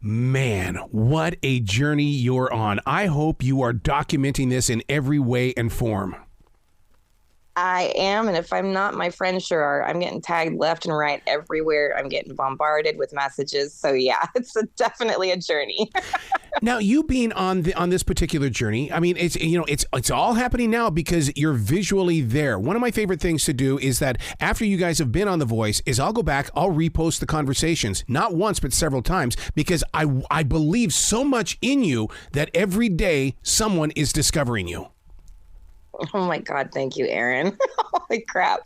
Man, what a journey you're on. I hope you are documenting this in every way and form. I am, and if I'm not, my friends sure are. I'm getting tagged left and right everywhere. I'm getting bombarded with messages. So yeah, it's definitely a journey. Now, you being on this particular journey, I mean, it's all happening now because you're visually there. One of my favorite things to do is that after you guys have been on The Voice, is I'll go back, I'll repost the conversations, not once but several times, because I believe so much in you that every day someone is discovering you. Oh my God, thank you, Aaron. Holy crap.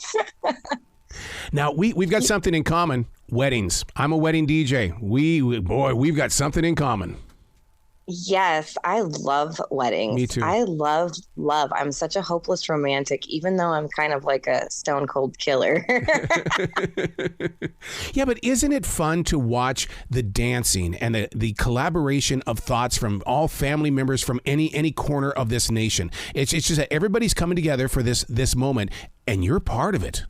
Now, we've got something in common. Weddings. I'm a wedding DJ. We've got something in common. Yes, I love weddings. Me too. I love. I'm such a hopeless romantic, even though I'm kind of like a stone cold killer. Yeah, but isn't it fun to watch the dancing and the collaboration of thoughts from all family members from any corner of this nation? It's just that everybody's coming together for this moment, and you're part of it.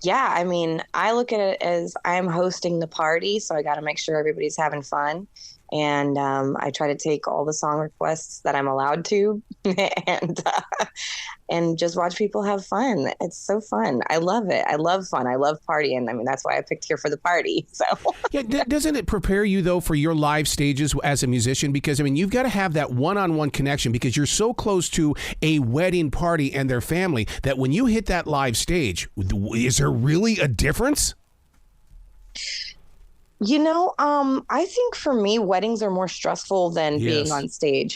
Yeah, I mean, I look at it as I'm hosting the party, so I got to make sure everybody's having fun. And I try to take all the song requests that I'm allowed to and just watch people have fun. It's so fun. I love it. I love fun. I love partying. I mean, that's why I picked Here for the Party. So yeah, doesn't it prepare you, though, for your live stages as a musician? Because, I mean, you've got to have that one-on-one connection because you're so close to a wedding party and their family that when you hit that live stage, is there really a difference? You know, I think for me, weddings are more stressful than being on stage.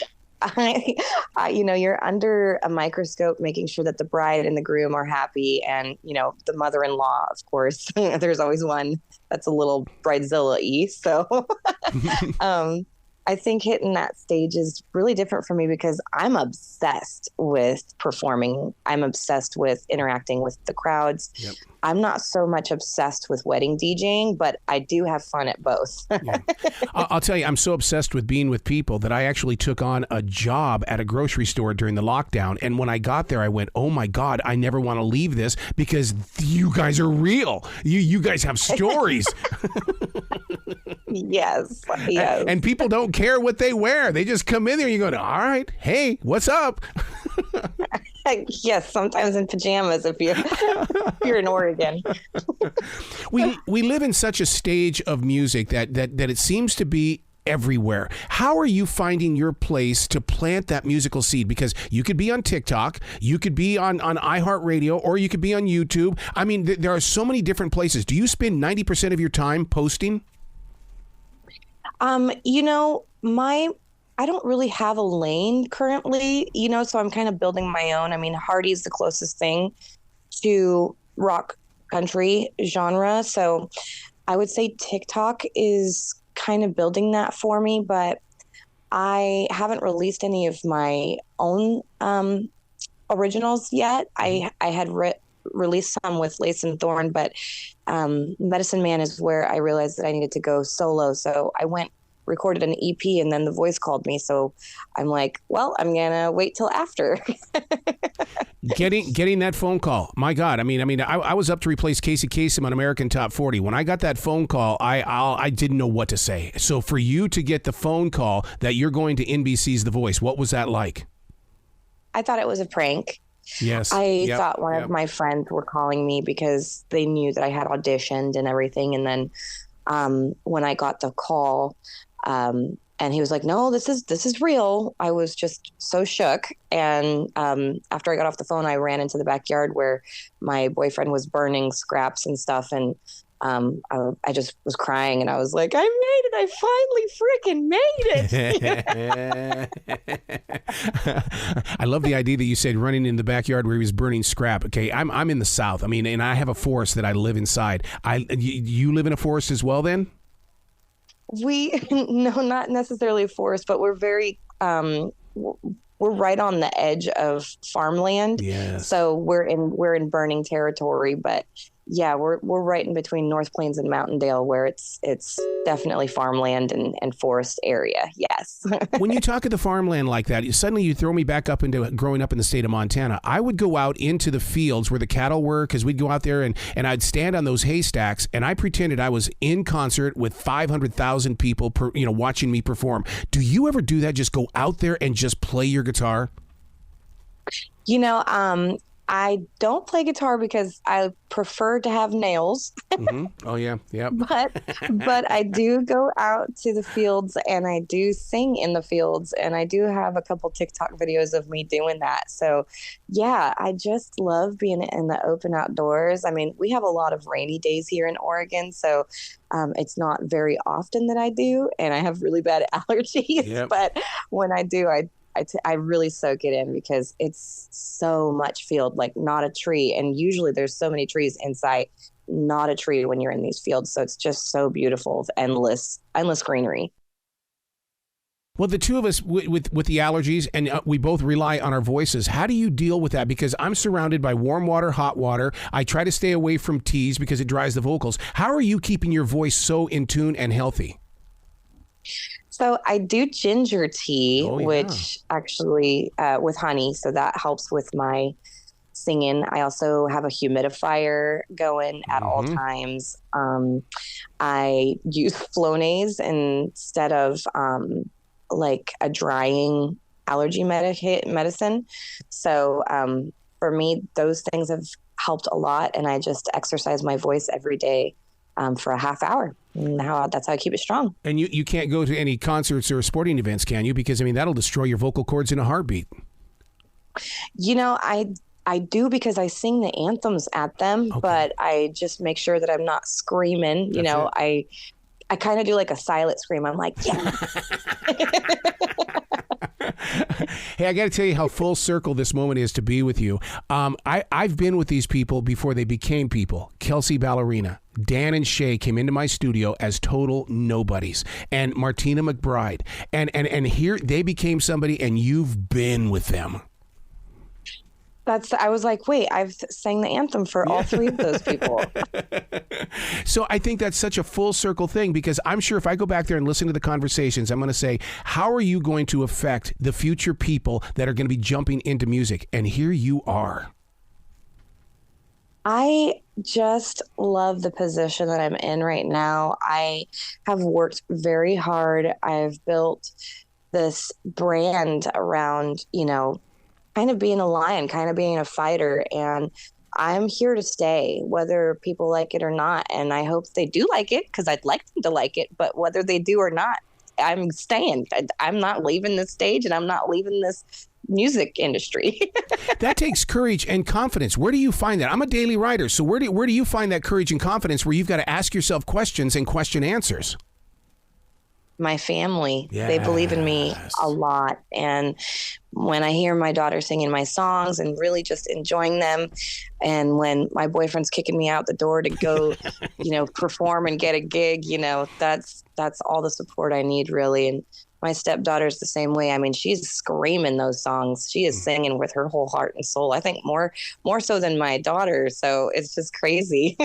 You're under a microscope making sure that the bride and the groom are happy. And, the mother-in-law, of course, there's always one that's a little bridezilla-y. So I think hitting that stage is really different for me because I'm obsessed with performing. I'm obsessed with interacting with the crowds. Yep. I'm not so much obsessed with wedding DJing, but I do have fun at both. Yeah. I'll tell you, I'm so obsessed with being with people that I actually took on a job at a grocery store during the lockdown. And when I got there, I went, oh my God, I never want to leave this because you guys are real. You guys have stories. Yes. And people don't care what they wear. They just come in there and you go, all right, hey, what's up? Yes, sometimes in pajamas if you're in Oregon. We live in such a stage of music that it seems to be everywhere. How are you finding your place to plant that musical seed? Because you could be on TikTok, you could be on iHeartRadio, or you could be on YouTube. I mean, there are so many different places. Do you spend 90% of your time posting? I don't really have a lane currently, so I'm kind of building my own. I mean, Hardy's the closest thing to rock country genre. So I would say TikTok is kind of building that for me, but I haven't released any of my own originals yet. I had released some with Lace and Thorn, but Medicine Man is where I realized that I needed to go solo. So I recorded an EP, and then The Voice called me. So I'm like, well, I'm gonna wait till after. Getting that phone call, my God! I mean, I was up to replace Casey Kasem on American Top 40. When I got that phone call, I didn't know what to say. So for you to get the phone call that you're going to NBC's The Voice, what was that like? I thought it was a prank. Yes. I thought one of my friends were calling me because they knew that I had auditioned and everything. And then when I got the call, and he was like, no, this is real. I was just so shook. And after I got off the phone, I ran into the backyard where my boyfriend was burning scraps and stuff. And I just was crying, and I was like, I made it. I finally freaking made it. I love the idea that you said running in the backyard where he was burning scrap. Okay, I'm in the South. I mean, and I have a forest that I live inside. You live in a forest as well then? No, not necessarily a forest, but we're very, we're right on the edge of farmland. Yes. So we're in burning territory, but yeah, we're right in between North Plains and Mountaindale, where it's definitely farmland and forest area. Yes. When you talk of the farmland like that, suddenly you throw me back up into growing up in the state of Montana. I would go out into the fields where the cattle were, because we'd go out there and I'd stand on those haystacks, and I pretended I was in concert with 500,000 people watching me perform. Do you ever do that? Just go out there and just play your guitar? I don't play guitar because I prefer to have nails. Mm-hmm. Oh, yeah. Yeah. But I do go out to the fields and I do sing in the fields, and I do have a couple TikTok videos of me doing that. So, yeah, I just love being in the open outdoors. I mean, we have a lot of rainy days here in Oregon, so it's not very often that I do, and I have really bad allergies. Yep. But when I do, I really soak it in because it's so much field, like not a tree. And usually there's so many trees in sight, not a tree when you're in these fields. So it's just so beautiful, endless greenery. Well, the two of us with the allergies, and we both rely on our voices. How do you deal with that? Because I'm surrounded by warm water, hot water. I try to stay away from teas because it dries the vocals. How are you keeping your voice so in tune and healthy? So I do ginger tea, which actually with honey. So that helps with my singing. I also have a humidifier going at all times. I use Flonase instead of like a drying allergy medicine. So for me, those things have helped a lot. And I just exercise my voice every day for a half hour. That's how I keep it strong. And you can't go to any concerts or sporting events, can you? Because, I mean, that'll destroy your vocal cords in a heartbeat. I do, because I sing the anthems at them, but I just make sure that I'm not screaming. I kind of do like a silent scream. I'm like, yeah. Hey, I got to tell you how full circle this moment is to be with you. I've been with these people before they became people. Kelsea Ballerini, Dan and Shay came into my studio as total nobodies, and Martina McBride. And here they became somebody, and you've been with them. I was like, wait, I've sang the anthem for all three of those people. So I think that's such a full circle thing, because I'm sure if I go back there and listen to the conversations, I'm going to say, how are you going to affect the future people that are going to be jumping into music? And here you are. I just love the position that I'm in right now. I have worked very hard. I've built this brand around, kind of being a lion, kind of being a fighter. And I'm here to stay, whether people like it or not. And I hope they do like it, because I'd like them to like it. But whether they do or not, I'm staying. I'm not leaving this stage, and I'm not leaving this music industry. That takes courage and confidence. Where do you find that? I'm a daily writer. So where do you find that courage and confidence where you've got to ask yourself questions and question answers? My family, they believe in me a lot. And when I hear my daughter singing my songs and really just enjoying them, and when my boyfriend's kicking me out the door to go, perform and get a gig, that's all the support I need, really. And my stepdaughter's the same way. I mean, she's screaming those songs. She is singing with her whole heart and soul. I think more so than my daughter. So it's just crazy.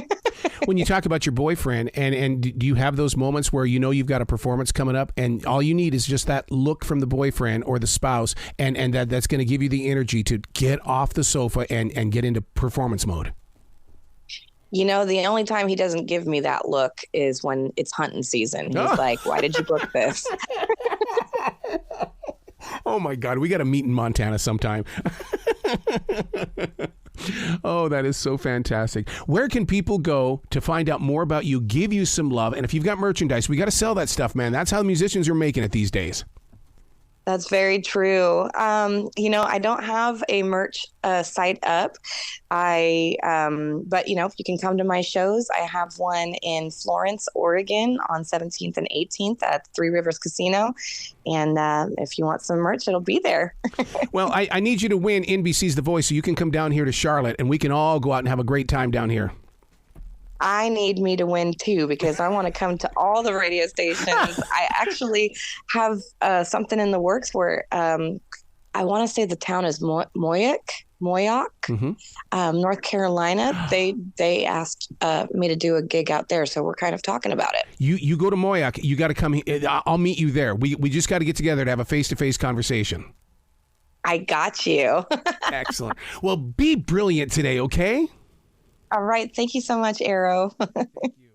When you talk about your boyfriend, and do you have those moments where you've got a performance coming up, and all you need is just that look from the boyfriend or the spouse, and that's going to give you the energy to get off the sofa and get into performance mode? The only time he doesn't give me that look is when it's hunting season. He's like, why did you book this? Oh, my God. We got to meet in Montana sometime. Oh, that is so fantastic. Where can people go to find out more about you, give you some love? And if you've got merchandise, we got to sell that stuff, man. That's how musicians are making it these days. That's very true. I don't have a merch site up. But if you can come to my shows, I have one in Florence, Oregon on 17th and 18th at Three Rivers Casino. And if you want some merch, it'll be there. Well, I need you to win NBC's The Voice so you can come down here to Charlotte and we can all go out and have a great time down here. I need me to win too, because I want to come to all the radio stations. I actually have something in the works where I want to say the town is Moyock, Mm-hmm. North Carolina. They asked me to do a gig out there, so we're kind of talking about it. You go to Moyock. You got to come. I'll meet you there. We just got to get together to have a face-to-face conversation. I got you. Excellent. Well, be brilliant today, okay? All right. Thank you so much, Arrow. Thank you.